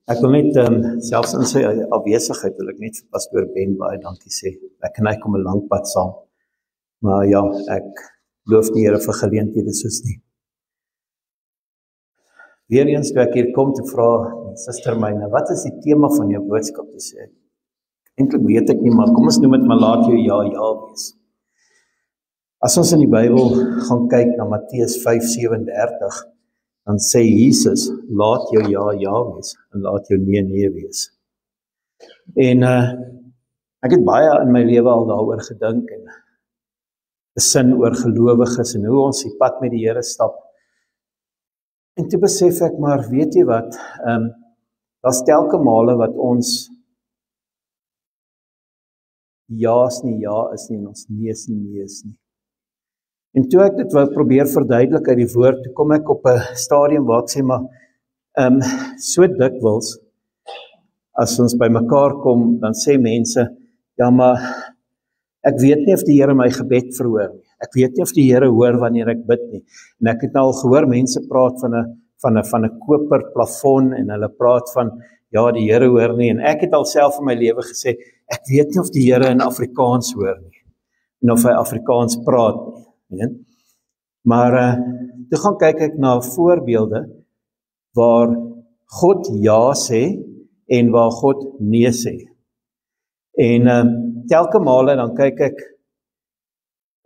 Ek wil net selfs in sy afwesigheid wil ek net vir pastoor Ben baie dankie sê. Ek en hy kom 'n lang pad saam. Maar ja, ek loof die Here vir geleenthede soos die. Weereens toe ek hier kom te vra, Suster Myne, wat is die tema van jou boodskap te sê? Eintlik weet ek nie, maar kom ons noem dit maar laat jou ja wees. As ons in die Bybel gaan kyk na Matteus 5:37, dan sê Jesus, laat jou ja wees en laat jou nee wees. En ek het baie in my lewe al daaroor gedink en besin oor gelowiges en hoe ons die pad met die Here stap. En toe besef ek, maar weet jy wat, daar's telke male wat ons ja's nie ja is nie en ons nee's nie nee is nie. En toe ek dit wou probeer verduidelik uit die woord, toe kom ek op 'n stadium waar ek sê, maar so dikwels, as ons by mekaar kom, dan sê mense, ja maar, ek weet nie of die Here my gebed verhoor nie. Ek weet nie of die Here hoor wanneer ek bid nie. En ek het nou al gehoor, mense praat van 'n koper plafon, en hulle praat van, ja die Here hoor nie, en ek het al self in my lewe gesê, ek weet nie of die Here in Afrikaans hoor nie, en of hy Afrikaans praat nie. Maar toe gaan kyk ek na voorbeelde waar God ja sê en waar God nee sê. En telke male dan kyk ek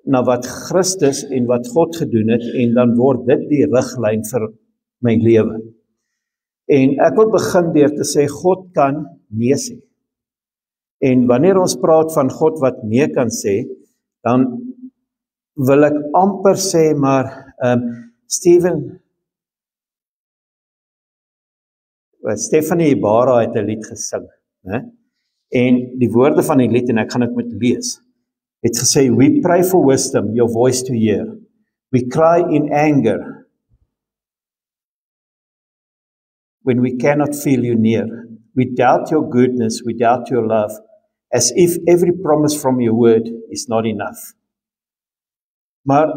na wat Christus en wat God gedoen het en dan word dit die riglyn vir my lewe. En ek wil begin deur te sê God kan nee sê. En wanneer ons praat van God wat nee kan sê, dan wil ek amper sê, maar Stephanie Ibarra het 'n lied gesing, né? En die woorde van die lied, en ek gaan dit met lees, het gesê, we pray for wisdom, your voice to hear. We cry in anger when we cannot feel you near. We doubt your goodness, we doubt your love, as if every promise from your word is not enough. Maar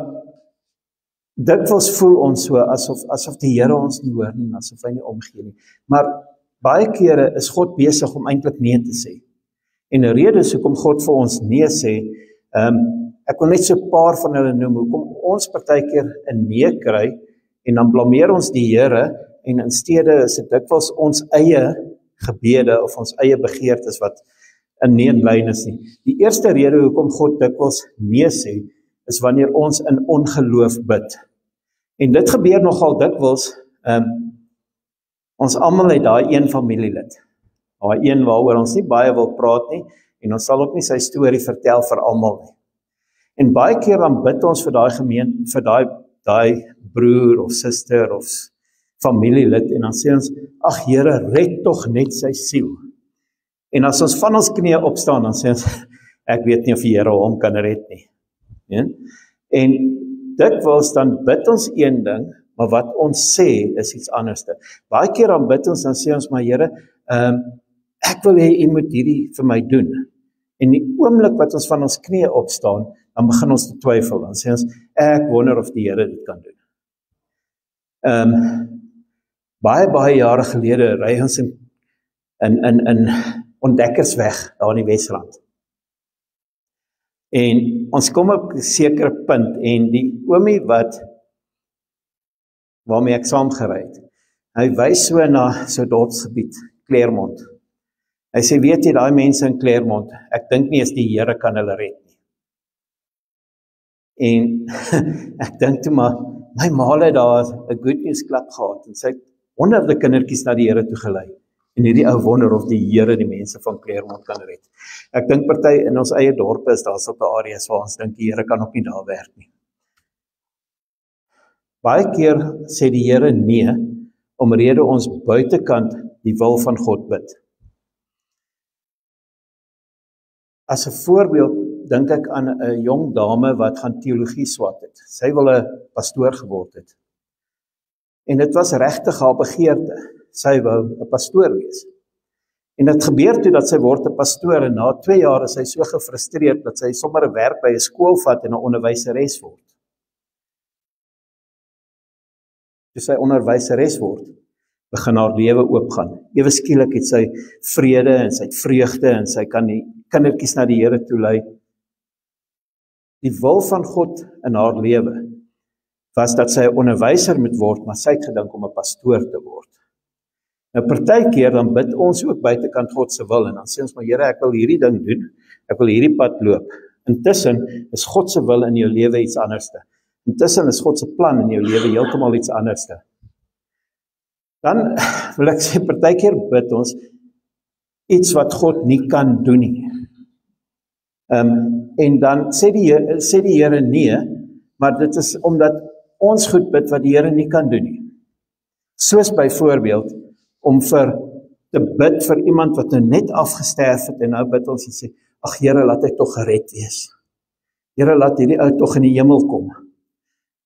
dikwels voel ons so asof die Here ons nie hoor nie, asof hy nie omgee nie. Maar baie kere is God besig om eintlik nee te sê. En 'n rede is hoekom God vir ons nee sê, ek wil net so 'n paar van hulle noem, hoekom ons partykeer 'n nee kry, en dan blameer ons die Here, en in steede is dit dikwels ons eie gebede, of ons eie begeertes wat nie in lyn is nie. Die eerste rede hoekom God dikwels nee sê, is wanneer ons in ongeloof bid. En dit gebeur nogal dikwels, ons almal het daai een familielid, daai een waaroor ons nie baie wil praat nie, en ons sal ook nie sy storie vertel vir almal nie. En baie keer dan bid ons vir daai broer of suster of familielid, en dan sê ons, ag Here, red tog net sy siel. En as ons van ons knieë opstaan, dan sê ons, ek weet nie of die Here hom kan red nie. Ja? En dikwels dan bid ons een ding, maar wat ons sê is iets anders. Baie keer dan bid ons, dan sê ons, maar Here, ek wil hê U moet hierdie vir my doen. En die oomblik wat ons van ons knieë opstaan, dan begin ons te twyfel. Dan sê ons, ek wonder of die Here dit kan doen. Baie jare gelede ry ons in Ontdekkersweg daar in die Wesrand. En ons kom op 'n sekere punt, en die oomie waarmee ek saam gery het, hy wys so na so dorpsgebied, Claremont. Hy sê, weet jy, daai mense in Claremont, ek dink nie as die Here kan hulle red nie. En ek dink toe maar, my ma het daar 'n good news klub gehad, en sy het honderde kindertjies na die Here toe gelei. En hierdie ou wonder of die Here die mense van Claremont kan red. Ek dink party in ons eie dorpe is daar sulke areas waar ons dink die Here kan ook nie daar werk nie. Baie keer sê die Here nee, omrede ons buitekant die wil van God bid. As 'n voorbeeld dink ek aan 'n jong dame wat gaan teologie swat het. Sy wil 'n pastoor geword het. En dit was regtig haar begeerte. Sy wou 'n pastoor wees. En dit gebeur toe dat sy word 'n pastoor, en na 2 jaar is sy so gefrustreerd dat sy sommer 'n werk by 'n skool vat en 'n onderwyseres word. Toe sy onderwyseres word, begin haar lewe oopgaan. Ewe skielik het sy vrede en sy het vreugde en sy kan die kindertjies na die Here toe lei. Die wil van God in haar lewe was dat sy 'n onderwyser moet word, maar sy het gedink om 'n pastoor te word. Nou partykeer dan bid ons ook buitekant God se wil en dan sê ons maar Here, ek wil hierdie ding doen, ek wil hierdie pad loop. Intussen is God se wil in jou lewe iets anderste. Intussen is God se plan in jou lewe heeltemal iets anderste. Dan wil ek sê partykeer bid ons iets wat God nie kan doen nie. En dan sê die Here nee, maar dit is omdat ons goed bid wat die Here nie kan doen nie. Soos byvoorbeeld om te bid vir iemand wat nou net afgesterf het en nou bid ons en sê, ag Here, laat hy tog gered wees. Here, laat hierdie ou tog in die hemel kom.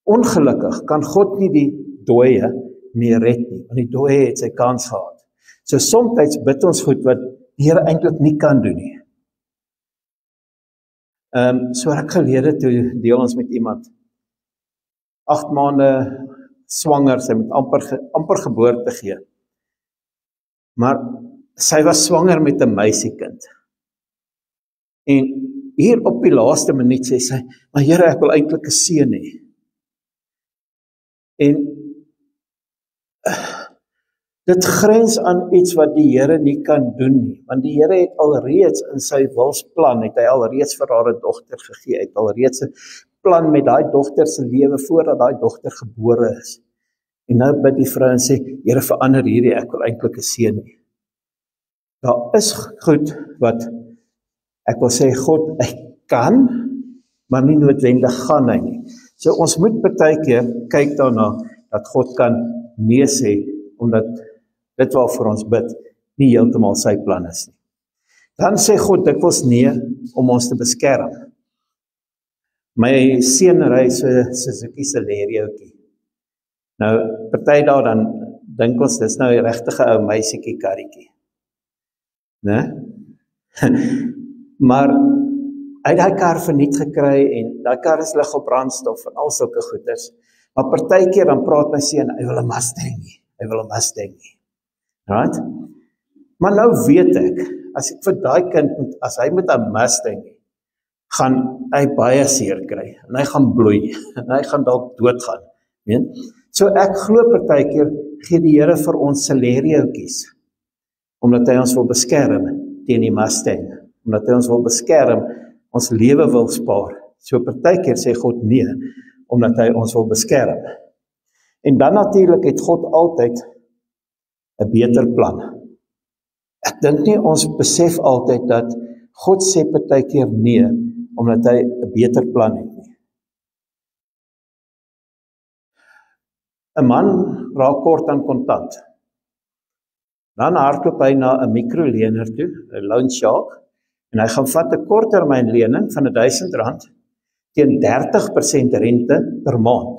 Ongelukkig kan God nie die dooie meer red nie, want die dooie het sy kans gehad. So soms bid ons goed wat die Here eintlik nie kan doen nie. So ruk gelede toe deel ons met iemand 8 maande swanger, sy moet amper geboorte gee. Maar sy was swanger met 'n meisiekind. En hier op die laaste minuut sê sy, maar Here, ek wil eintlik 'n seun hê. En dit grens aan iets wat die Here nie kan doen nie, want die Here het alreeds in sy wilsplan, het hy alreeds vir haar 'n dogter gegee, het alreeds 'n plan met daai dogter se lewe voordat daai dogter gebore is. En nou bid die vrou en sê, Here, verander hierdie, ek wil eintlik 'n seun hê. Daar is goed wat, ek wil sê, God, hy kan, maar nie noodwendig gaan hy nie. So ons moet partykeer kyk daarna, dat God kan nee sê, omdat dit waarvoor ons bid, nie heeltemal sy plan is nie. Dan sê God dikwels nee, om ons te beskerm. My seun ry so 'n Suzuki Celerio'tjie. Nou, party daar dan dink ons, dis nou 'n regtige ou meisietjie karretjie. Né? Maar hy het daai kar verniet gekry en daai kar is lig op brandstof en al sulke goeders. Maar partykeer dan praat my seun, hy wil 'n Mustang hê. Hy wil 'n Mustang hê. Right? Maar nou weet ek, as ek vir daai kind as hy met 'n Mustang hê, gaan hy baie seer kry en hy gaan bloei en hy gaan dalk doodgaan. Weet? So ek glo partykeer gee die Here vir ons Celerio'tjies, omdat hy ons wil beskerm teen die Mustang, omdat hy ons wil beskerm, ons lewe wil spaar. So partykeer sê God nee, omdat hy ons wil beskerm. En dan natuurlik het God altyd 'n beter plan. Ek dink nie ons besef altyd dat God sê partykeer nee, omdat hy 'n beter plan het nie. 'n Man raak kort aan kontant. Dan hardloop hy na 'n mikrolener toe, 'n loan shark, en hy gaan vat 'n korttermynlening van R1000 teen 30% rente per maand.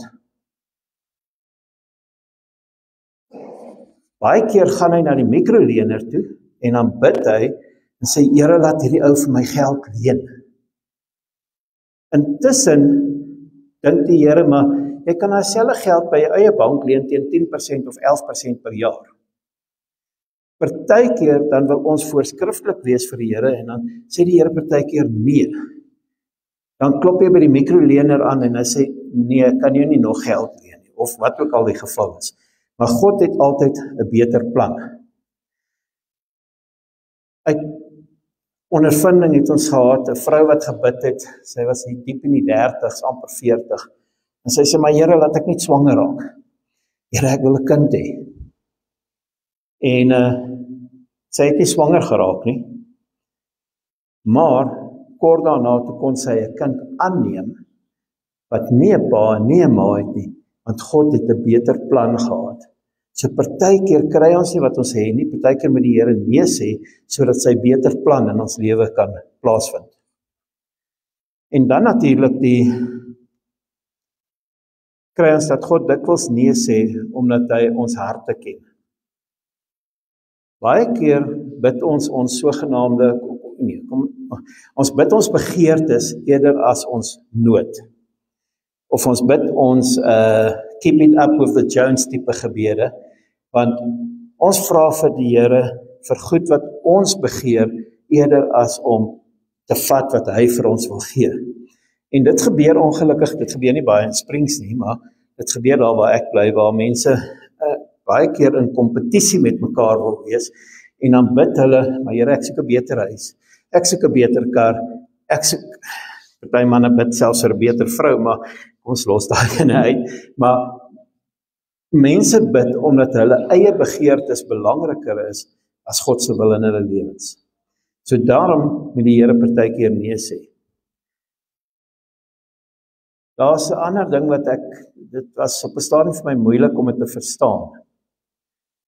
Baie keer gaan hy na die mikrolener toe en dan bid hy en sê, Here, laat hierdie ou vir my geld leen. Intussen dink die Here, maar jy kan dieselfde geld by jou eie bank leen teen 10% of 11% per jaar. Partykeer dan wil ons voorskriftelik wees vir die Here en dan sê die Here partykeer nee. Dan klop jy by die mikrolener aan en hy sê, nee, kan jy nie nog geld leen nie, of wat ook al die geval is. Maar God het altyd 'n beter plan. Uit ondervinding het ons gehad, 'n vrou wat gebid het, sy was diep in die 30's, amper 40, en sy sê, maar Here, laat ek nie swanger raak. Here, ek wil 'n kind hê. En sy het nie swanger geraak nie, maar kort daarna toe kon sy 'n kind aanneem, wat nie 'n pa en nie 'n ma het nie, want God het 'n beter plan gehad. So partykeer kry ons nie wat ons hê nie, partykeer moet die Here nee sê, sodat sy beter plan in ons lewe kan plaasvind. En dan natuurlik kry ons dat God dikwels nee sê, omdat hy ons harte ken. Baie keer bid ons sogenaamde, ons bid ons begeertes eerder as ons nood. Of ons bid ons keep it up with the Jones tipe gebede, want Ons vra vir die Here vir goed wat ons begeer, eerder as om te vat wat hy vir ons wil gee. En dit gebeur ongelukkig, dit gebeur nie baie in Springs nie, maar dit gebeur daar waar ek bly, waar mense baie keer in kompetisie met mekaar wil wees, en dan bid hulle, maar Here, ek soek 'n beter huis, ek soek 'n beter kar, ek soek, party manne bid selfs vir 'n beter vrou, maar ons los daai ene uit, maar mense bid omdat hulle eie begeertes belangriker is as God se wil in hulle lewens. So daarom moet die Here partykeer nee sê. Daar's 'n ander ding wat dit was op 'n stadium vir my moeilik om dit te verstaan.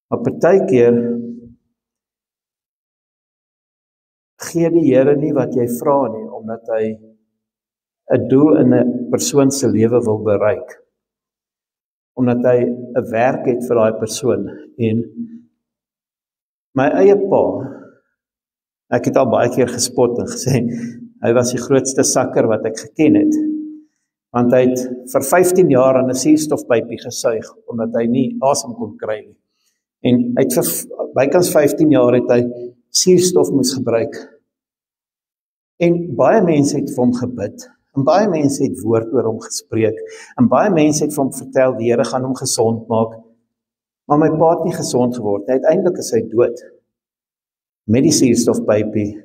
Maar partykeer gee die Here nie wat jy vra nie, omdat hy 'n doel in 'n persoon se lewe wil bereik. Omdat hy 'n werk het vir daai persoon. En my eie pa, ek het al baie keer gespot en gesê, hy was die grootste sakker wat ek geken het. Want hy het vir 15 jaar aan 'n suurstofpypie gesuig, omdat hy nie asem kon kry nie. En hy het vir bykans 15 jaar het hy suurstof moes gebruik. En baie mense het vir hom gebid, en baie mense het woord oor hom gespreek, en baie mense het vir hom vertel, die Here gaan hom gesond maak, maar my pa het nie gesond geword, uiteindelik is hy dood, met die suurstofpypie,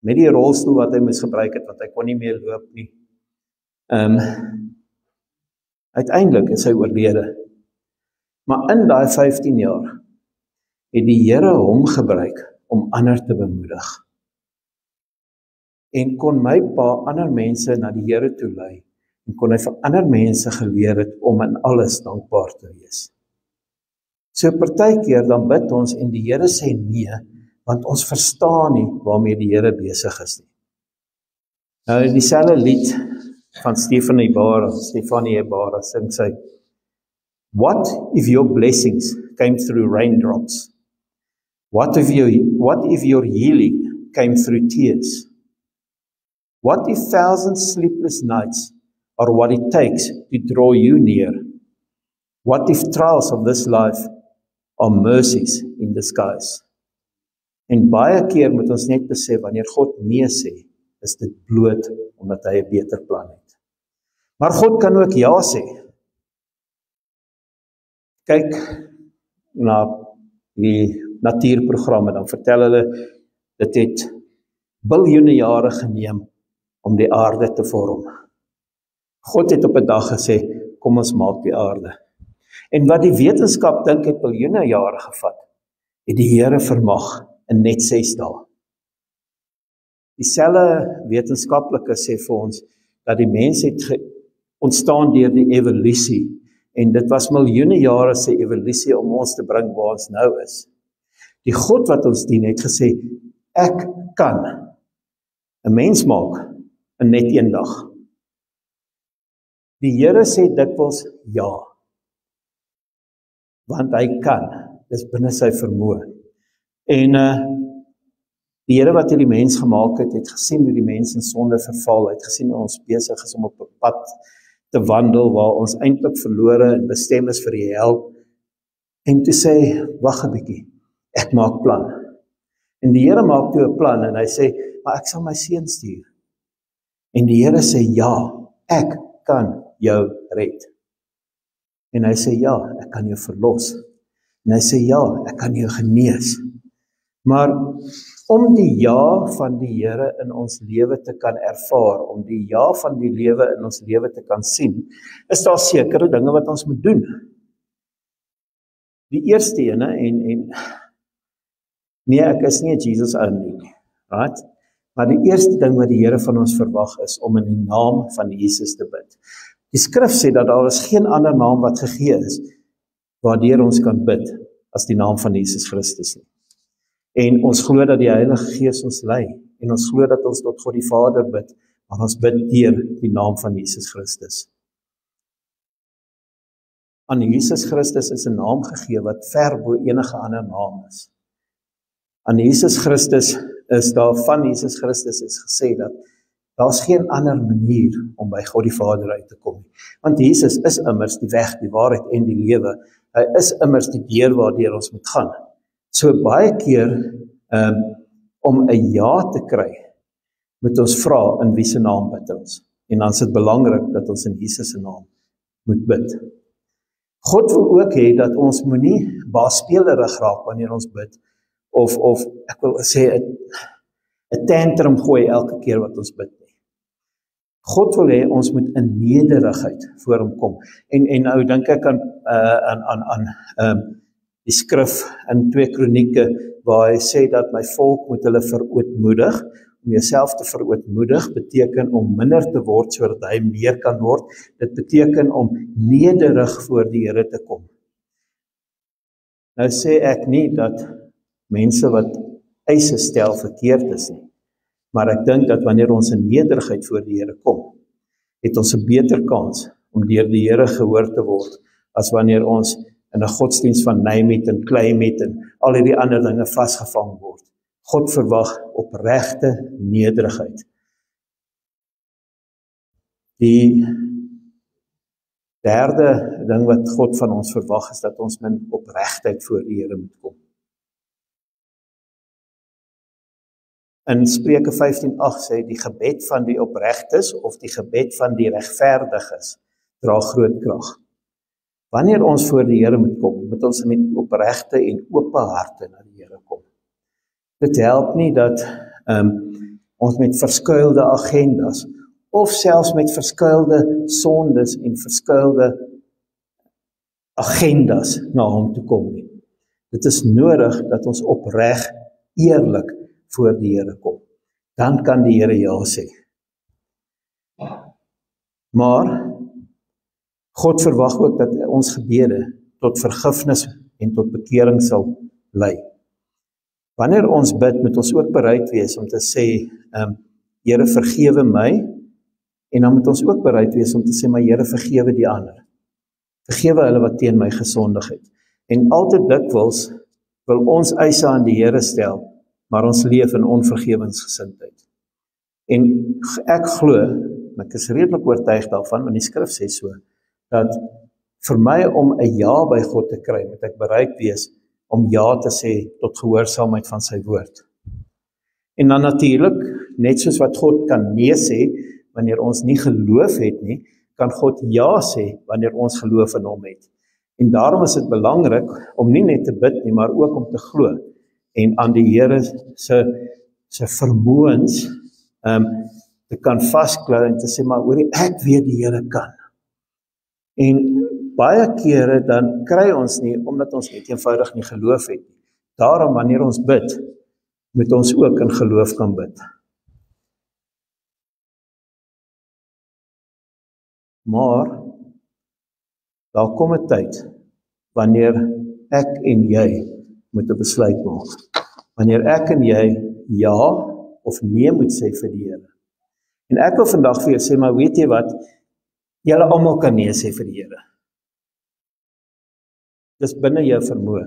met die rolstoel wat hy moes gebruik het, want hy kon nie meer loop nie. Uiteindelik is hy oorlede. Maar in daai 15 jaar het die Here hom gebruik om ander te bemoedig. En kon my pa ander mense na die Here toe lei, en kon hy vir ander mense geleer het om in alles dankbaar te wees. So partykeer dan bid ons en die Here sê nee, want ons verstaan nie waarmee die Here besig is nie. Nou dieselfde lied van Stefanie Ybarra sing sy, what if your blessings came through raindrops? What if your healing came through tears? What if 1,000 sleepless nights are what it takes to draw you near? What if trials of this life are mercies in disguise? En baie keer moet ons net besef, wanneer God nee sê, is dit bloot omdat hy 'n beter plan het. Maar God kan ook ja sê. Kyk na die natuurprogramme, dan vertel hulle, dit het biljoene jare geneem om die aarde te vorm. God het op 'n dag gesê, kom ons maak die aarde. En wat die wetenskap dink het biljoene jare gevat, het die Here vermag in net 6 dae. Dieselfde wetenskaplike sê vir ons, dat die mens het ontstaan deur die evolusie, en dit was miljoene jare se evolusie om ons te bring waar ons nou is. Die God wat ons dien het gesê, ek kan 'n mens maak in net 1 dag. Die Here sê dikwels ja, want hy kan, dis binne sy vermoë. En die Here wat die mens gemaak het, het gesien hoe die mens in sonde verval, het gesien hoe ons besig is om op 'n pad te wandel, waar ons eintlik verlore en bestem is vir die hel, en toe sê, wag 'n bietjie, ek maak plan. En die Here maak toe 'n plan, en hy sê, maar ek sal my seun stuur. En die Here sê, ja, ek kan jou red. En hy sê, ja, ek kan jou verlos. En hy sê, ja, ek kan jou genees. Maar om die ja van die Here in ons lewe te kan ervaar, om die ja van die lewe in ons lewe te kan sien, is daar sekere dinge wat ons moet doen. Die eerste ene, en nee, ek is nie 'n Jesus only nie, right? Maar die eerste ding wat die Here van ons verwag is, om in die naam van Jesus te bid. Die skrif sê dat daar is geen ander naam wat gegee is, waardeur ons kan bid, as die naam van Jesus Christus nie. En ons glo dat die Heilige Gees ons lei, en ons glo dat ons tot God die Vader bid, maar ons bid deur die naam van Jesus Christus. Aan Jesus Christus is 'n naam gegee wat ver bo enige ander naam is. Aan Jesus Christus is daar, van Jesus Christus is gesê dat daar's geen ander manier om by God die Vader uit te kom. Want Jesus is immers die weg, die waarheid en die lewe. Hy is immers die deur waardeur ons moet gaan. So baie keer, om 'n ja te kry, moet ons vra in wie se naam bid ons. En dan is dit belangrik dat ons in Jesus se naam moet bid. God wil ook hê dat ons moenie baasspelerig raak wanneer ons bid, of ek wil sê 'n tantrum gooi elke keer wat ons bid nie. God wil hê ons moet in nederigheid voor hom kom. En nou dink ek aan die skrif in 2 Kronieke waar hy sê dat my volk moet hulle verootmoedig. Om jouself te verootmoedig beteken om minder te word sodat hy meer kan word. Dit beteken om nederig voor die Here te kom. Nou sê ek nie dat mense wat eise stel verkeerd is nie. Maar ek dink dat wanneer ons in nederigheid voor die Here kom, het ons 'n beter kans om deur die Here gehoor te word, as wanneer ons in 'n godsdienst van Nijmegen en Kleinmeten en al die ander dinge vasgevang word. God verwag opregte nederigheid. Die derde ding wat God van ons verwag is dat ons met opregtheid voor die Here moet kom. In Spreuke 15:8 sê die gebed van die opregtes of die gebed van die regverdiges dra groot krag. Wanneer ons voor die Here moet kom, moet ons met opregte en oop harte na die Here kom. Dit help nie dat ons met verskuilde agendas of selfs met verskuilde sondes en verskuilde agendas na hom toe kom nie. Dit is nodig dat ons opreg, eerlik voor die Here kom. Dan kan die Here ja sê. Maar God verwag ook dat ons gebede tot vergifnis en tot bekering sal lei. Wanneer ons bid, moet ons ook bereid wees om te sê, Here vergewe my, en dan moet ons ook bereid wees om te sê, maar Here vergewe die ander. Vergewe hulle wat teen my gesondig het. En altyd dikwels wil ons eise aan die Here stel, maar ons leef in onvergewensgesindheid. En ek glo, ek is redelik oortuig daarvan, want die skrif sê so, dat vir my om 'n ja by God te kry, moet ek bereid wees om ja te sê tot gehoorsaamheid van sy woord. En dan natuurlik, net soos wat God kan nee sê, wanneer ons nie geloof het nie, kan God ja sê, wanneer ons geloof in hom het. En daarom is dit belangrik, om nie net te bid nie, maar ook om te glo, en aan die Here se vermoëns, te kan vasklou, en te sê, maar hoorie, ek weet die Here kan. En baie kere dan kry ons nie, omdat ons net eenvoudig nie geloof het. Daarom, wanneer ons bid, moet ons ook in geloof kan bid. Maar, daar kom 'n tyd, wanneer ek en jy moet 'n besluit maak. Wanneer ek en jy ja of nee moet sê vir die Here. En ek wil vandag vir jou sê, maar weet jy wat, julle almal kan nee sê vir die Here. Dis binne jou vermoë.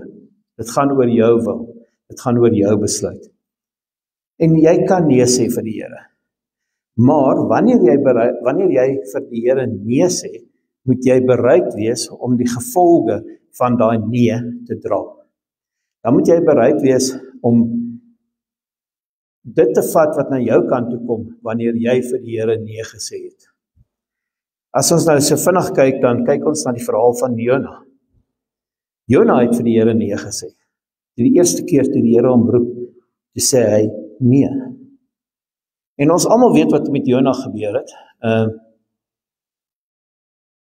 Dit gaan oor jou wil. Dit gaan oor jou besluit. En jy kan nee sê vir die Here. Maar wanneer jy vir die Here nee sê, moet jy bereid wees om die gevolge van daai nee te dra. Dan moet jy bereid wees om dit te vat wat na jou kant toe kom, wanneer jy vir die Here nee gesê het. As ons nou so vinnig kyk, dan kyk ons na die verhaal van Jona. Jona het vir die Here nee gesê. Die eerste keer toe die Here hom roep, toe sê hy nee. En ons almal weet wat met Jona gebeur het.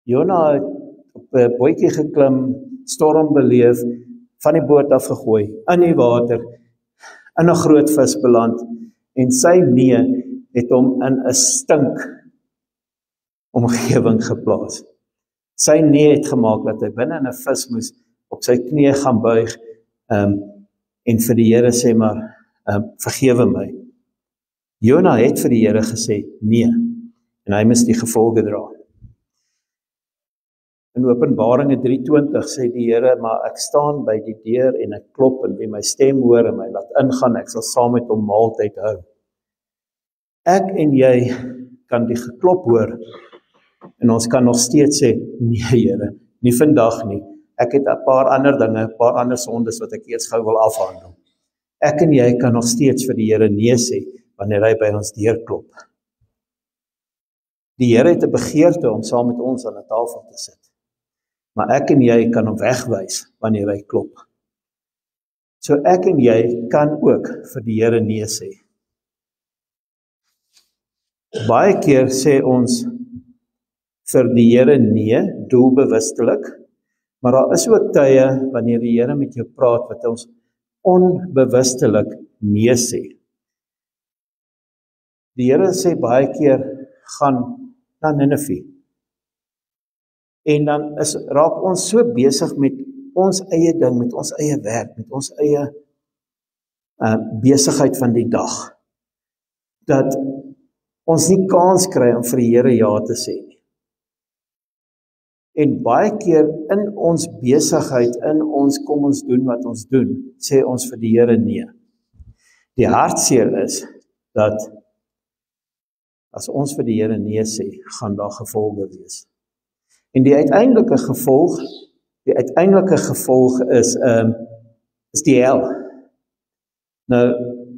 Jona het op 'n bootjie geklim, storm beleef, van die boot af gegooi, in die water, in 'n groot vis beland, en sy nee het hom in 'n stink omgewing geplaas. Sy nee het gemaak dat hy binne in 'n vis moes op sy knieë gaan buig, en vir die Here sê maar, vergewe my. Jona het vir die Here gesê nee, en hy moes die gevolge dra. In Openbaringe 3:20 sê die Here, maar ek staan by die deur en ek klop, en wie my stem hoor en my laat ingaan, ek sal saam met hom maaltyd hou. Ek en jy kan die geklop hoor, en ons kan nog steeds sê, nee Here, nie vandag nie, Ek het 'n paar ander dinge, 'n paar ander sondes wat ek eers gou wil afhandel. Ek en jy kan nog steeds vir die Here nee sê, wanneer hy by ons deurklop. Die Here het 'n begeerte om saam met ons aan 'n tafel te sit. Maar ek en jy kan hom wegwys wanneer hy klop. So ek en jy kan ook vir die Here nee sê. Baie keer sê ons vir die Here nee, doelbewustelik, maar daar is ook tye wanneer die Here met jou praat wat ons onbewustelik nee sê. Die Here sê baie keer, gaan na Ninive. En dan raak ons so besig met ons eie ding, met ons eie werk, met ons eie besigheid van die dag, dat ons nie kans kry om vir die Here ja te sê nie. En baie keer in ons besigheid, in ons kom ons doen wat ons doen, sê ons vir die Here nee. Die hartseer is dat as ons vir die Here nee sê, gaan daar gevolge wees. En die uiteindelike gevolg is die hel. Nou,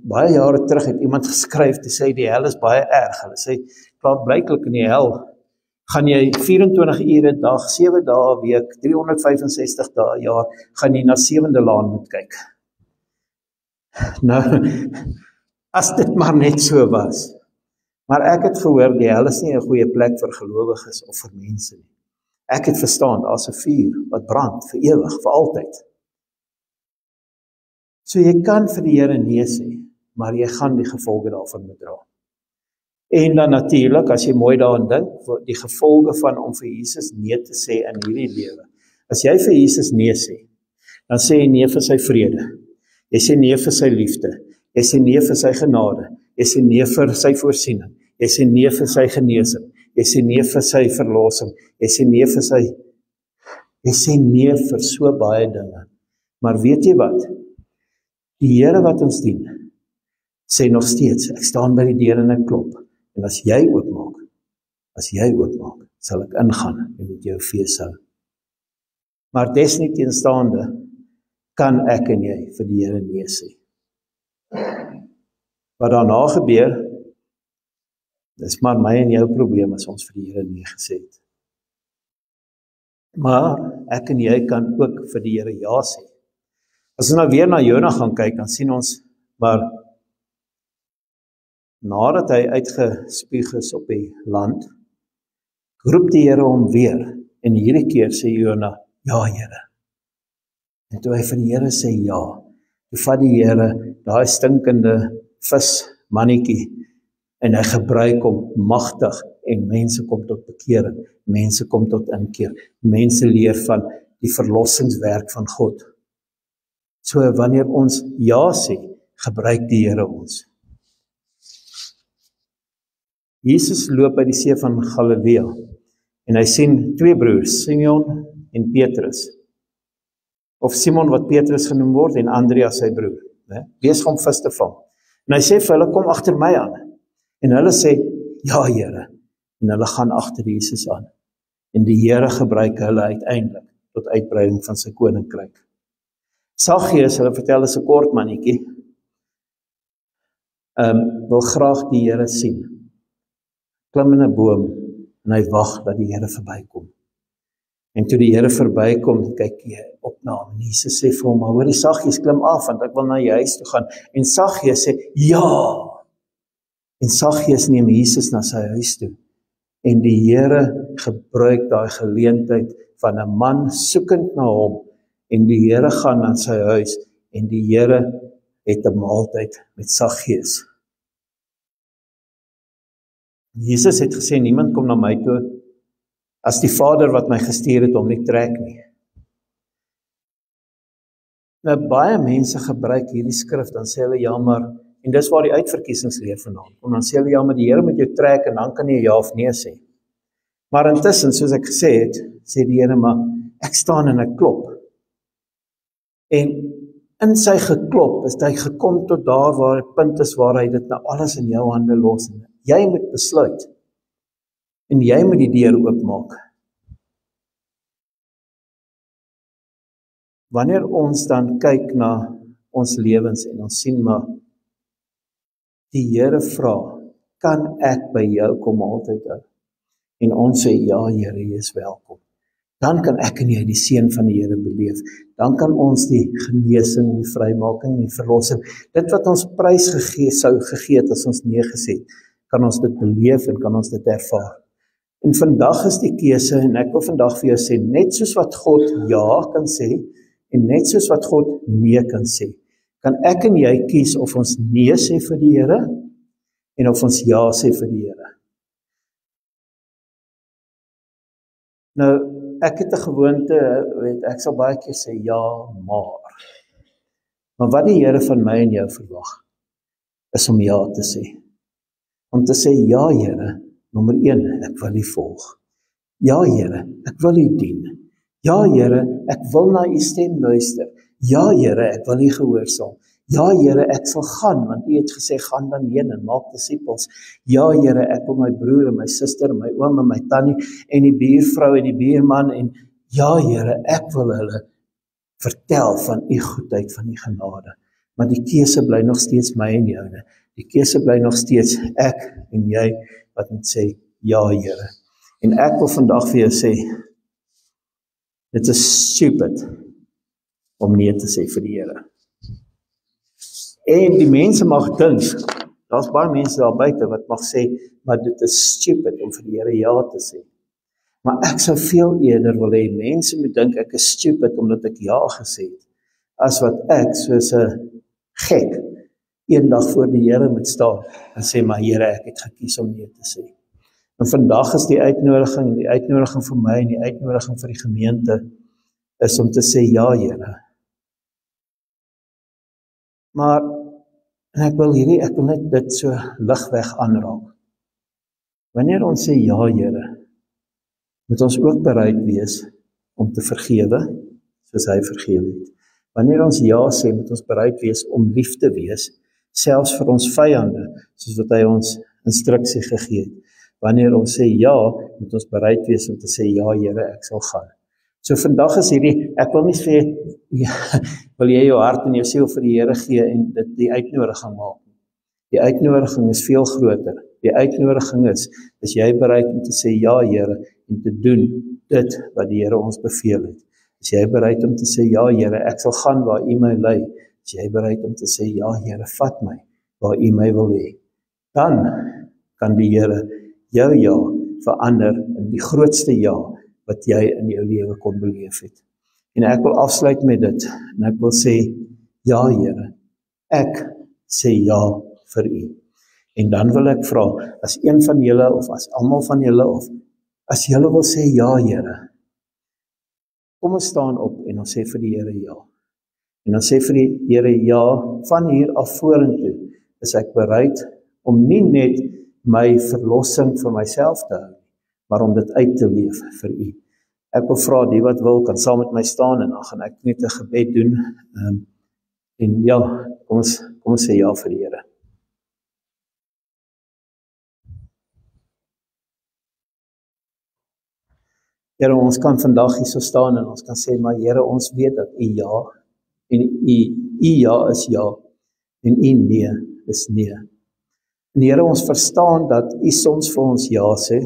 baie jare terug het iemand geskryf, te sê die hel is baie erg. Hulle sê, praat blyklik in die hel, gaan jy 24 ure 'n dag, 7 dae 'n week, 365 dae 'n jaar, gaan jy na 7de laan moet kyk. Nou, as dit maar net so was. Maar ek het gehoor, die hel is nie 'n goeie plek vir gelowiges of vir mense nie. Ek het verstaan, daar's 'n vuur wat brand, vir ewig, vir altyd. So jy kan vir die Here nee sê, maar jy gaan die gevolge daarvan moet dra. En dan natuurlik, as jy mooi daaraan dink, die gevolge van om vir Jesus nee te sê in hierdie lewe. As jy vir Jesus nee sê, dan sê jy nee vir sy vrede. Jy sê nee vir sy liefde. Jy sê nee vir sy genade. Jy sê nee vir sy voorsiening. Jy sê nee vir sy genesing. Jy sê nee vir sy verlossing. Jy sê nee vir so baie dinge. Maar weet jy wat? Die Here wat ons dien, sê nog steeds, ek staan by die deur en ek klop. En as jy oopmaak, sal ek ingaan en met jou fees hou. Maar desnieteenstaande kan ek en jy vir die Here nee sê. Wat daarna gebeur, dis maar my en jou probleem as ons vir die Here nee gesê het. Maar ek en jy kan ook vir die Here ja sê. As ons nou weer na Jona gaan kyk, dan sien ons, maar nadat hy uitgespuug is op die land, roep die Here hom weer, en hierdie keer sê Jona, ja Here. En toe hy vir die Here sê ja, toe vat die Here daai stinkende vismannetjie, en hy gebruik hom magtig, en mense kom tot bekering, mense kom tot inkeer, mense leer van die verlossingswerk van God. So wanneer ons ja sê, gebruik die Here ons. Jesus loop by die see van Galilea, en hy sien twee broers, Simeon en Petrus, of Simon wat Petrus genoem word, en Andreas sy broer, besig om vis te vang. En hy sê vir hulle, kom agter my aan, en hulle sê, ja Here, en hulle gaan agter Jesus aan, en die Here gebruik hulle uiteindelik, tot uitbreiding van sy koninkryk. Saggeus, hulle vertel is 'n kort mannetjie, wil graag die Here sien, klim in 'n boom, en hy wag dat die Here verbykom. En toe die Here verbykom, kyk hy op na hom, en Jesus sê vir hom, maar hoorie Saggeus, klim af, want ek wil na jou huis toe gaan. En Saggeus sê, ja! En Saggeus neem Jesus na sy huis toe. En die Here gebruik daai geleentheid van 'n man soekend na hom, en die Here gaan na sy huis, en die Here het 'n maaltyd met Saggeus. Jesus het gesê, niemand kom na my toe, as die Vader wat my gestuur het hom nie trek nie. Nou baie mense gebruik hierdie skrif, dan sê hulle, ja maar, en dis waar die uitverkiesingsleer vandaan kom, dan sê hulle, ja maar die Here moet jou trek, en dan kan jy ja of nee sê. Maar intussen, soos ek gesê het, sê die Here, maar ek staan en ek klop. En in sy geklop is hy gekom tot daar waar die punt is waar hy dit nou alles in jou hande los. Jy moet besluit. En jy moet die deur oopmaak. wanneer ons dan kyk na ons lewens en ons sien maar, die Here vra, kan ek by jou kom altyd hou? En ons sê, ja Here, jy is welkom. Dan kan ek en jy die seën van die Here beleef. Dan kan ons die genesing, die vrymaking, die verlossing, dit wat ons prys sou gegee het as ons nee gesê het, kan ons dit beleef en kan ons dit ervaar. En vandag is die keuse, en ek wil vandag vir jou sê, net soos wat God ja kan sê, en net soos wat God nee kan sê, kan ek en jy kies of ons nee sê vir die Here, en of ons ja sê vir die Here. Nou, ek het 'n gewoonte, ek sal baie keer sê ja, maar wat die Here van my en jou verwag, is om ja te sê. Om te sê, ja Here, nommer 1, ek wil U volg. Ja Here, ek wil U dien. Ja Here, ek wil na U stem luister. Ja Here, ek wil U gehoorsaam. Ja Here, ek sal gaan, want U het gesê, gaan dan heen en maak disippels. Ja Here, ek wil my broer en my suster, my oom en my tannie, en die buurvrou en die buurman, en ja Here, ek wil hulle vertel van U goedheid, van U genade. Maar die keuse bly nog steeds my en joune. Die keuse bly nog steeds ek en jy, wat moet sê, ja Here. En ek wil vandag vir jou sê, dit is stupid om nee te sê vir die Here. En die mense mag dink, daar's baie mense daar buite wat mag sê, maar dit is stupid om vir die Here ja te sê. Maar ek sou veel eerder wil hê, mense moet dink ek is stupid omdat ek ja gesê het, as wat ek soos 'n gek eendag voor die Here moet staan en sê, maar Here, ek het gekies om nee te sê. En vandag is die uitnodiging vir my en die uitnodiging vir die gemeente, is om te sê, ja Here. Maar, en ek wil net dit so ligweg aanraak. Wanneer ons sê, ja Here, moet ons ook bereid wees om te vergewe, soos hy vergewe het. Wanneer ons ja sê, moet ons bereid wees om lief te wees, selfs vir ons vyande, soos wat hy ons instruksie gegee het. Wanneer ons sê ja, moet ons bereid wees om te sê, ja Here, ek sal gaan. So vandag is hierdie, ek wil nie sê, wil jy jou hart en jou siel vir die Here gee en dit die uitnodiging maak. Die uitnodiging is veel groter. Die uitnodiging is jy bereid om te sê, ja Here, en te doen dit wat die Here ons beveel het. Is jy bereid om te sê, ja Here, ek sal gaan waar U my lei. Is jy bereid om te sê, ja Here, vat my waar U my wil hê. Dan kan die Here jou ja verander in die grootste ja wat jy in jou lewe kon beleef het. En ek wil afsluit met dit, en ek wil sê, ja Here, ek sê ja vir U. En dan wil ek vra, as een van julle, of as almal van julle, of as julle wil sê, ja Here, kom ons staan op en ons sê vir die Here ja. En ons sê vir die Here ja, van hier af vorentoe, is ek bereid om nie net my verlossing vir myself te hou, maar om dit uit te leef vir U. Ek wil vra, die wat wil, kan saam met my staan, en dan gaan ek net 'n gebed doen, en ja, kom ons sê ja vir die Here. Here, ons kan vandag hier so staan, en ons kan sê, maar Here, ons weet dat U ja, en U ja is ja, en U nee is nee. En Here, ons verstaan dat U soms vir ons ja sê,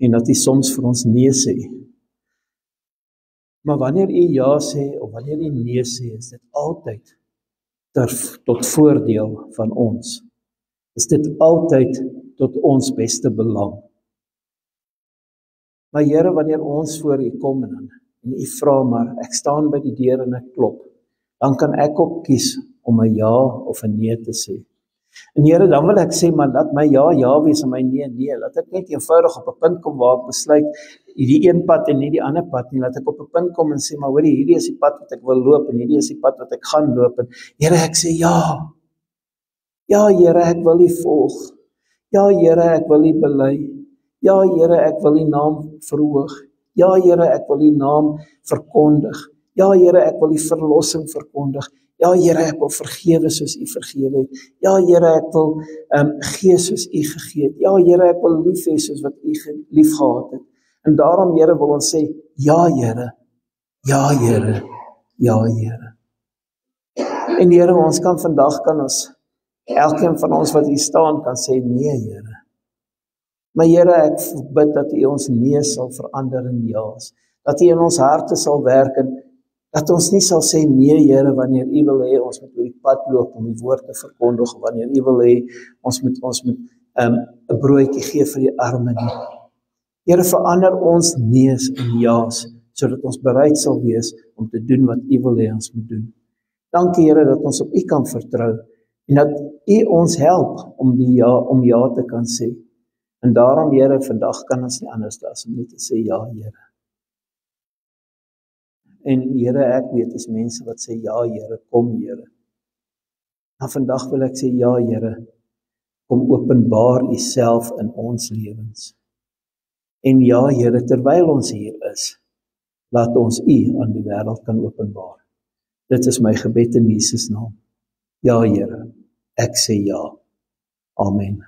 en dat U soms vir ons nee sê. Maar wanneer U ja sê, of wanneer U nee sê, is dit altyd tot voordeel van ons. Is dit altyd tot ons beste belang. Maar Here, wanneer ons voor U kom, en U vra maar, ek staan by die deur en ek klop, dan kan ek ook kies om 'n ja of 'n nee te sê. En Here, dan wil ek sê, maar laat my ja wees en my nee. Laat ek net eenvoudig op 'n punt kom waar ek besluit, hierdie een pad en nie die ander pad nie. Laat ek op 'n punt kom en sê, maar hoorie, hierdie is die pad wat ek wil loop, en hierdie is die pad wat ek gaan loop. En Here, ek sê ja. Ja, Here, ek wil U volg. Ja, Here, ek wil U bely. Ja, Here, ek wil U naam verhoog. Ja, Here, ek wil U naam verkondig. Ja, Here, ek wil U verlossing verkondig. Ja, Here, ek wil vergewe soos U vergewe het. Ja, Here, ek wil gee soos U gegee het. Ja, Here, ek wil lief hê soos wat U lief gehad het. En daarom, Here, wil ons sê, ja, Here, ja, Here, Ja, Here. En Here, ons kan vandag, elkeen van ons wat hier staan, kan sê, nee, Here. Maar Here, ek bid dat U ons nee sal verander in ja's. Dat U in ons harte sal werk en dat ons nie sal sê nee, Here, wanneer U wil hê ons moet oor die pad loop om die woord te verkondig, wanneer U wil hê ons moet 'n broodjie gee vir die arme nie. Here, verander ons nees in ja's, sodat ons bereid sal wees om te doen wat U wil hê ons moet doen. Dankie, Here, dat ons op U kan vertrou en dat U ons help om ja te kan sê. En daarom, Here, vandag kan ons nie anders as om net te sê ja, Here. En Here, ek weet is mense wat sê ja, Here, kom, Here. Maar vandag wil ek sê ja, Here, kom openbaar U self in ons lewens. En ja, Here, terwyl ons hier is, laat ons U aan die wêreld kan openbaar. Dit is my gebed in Jesus naam. Ja, Here, ek sê ja. Amen.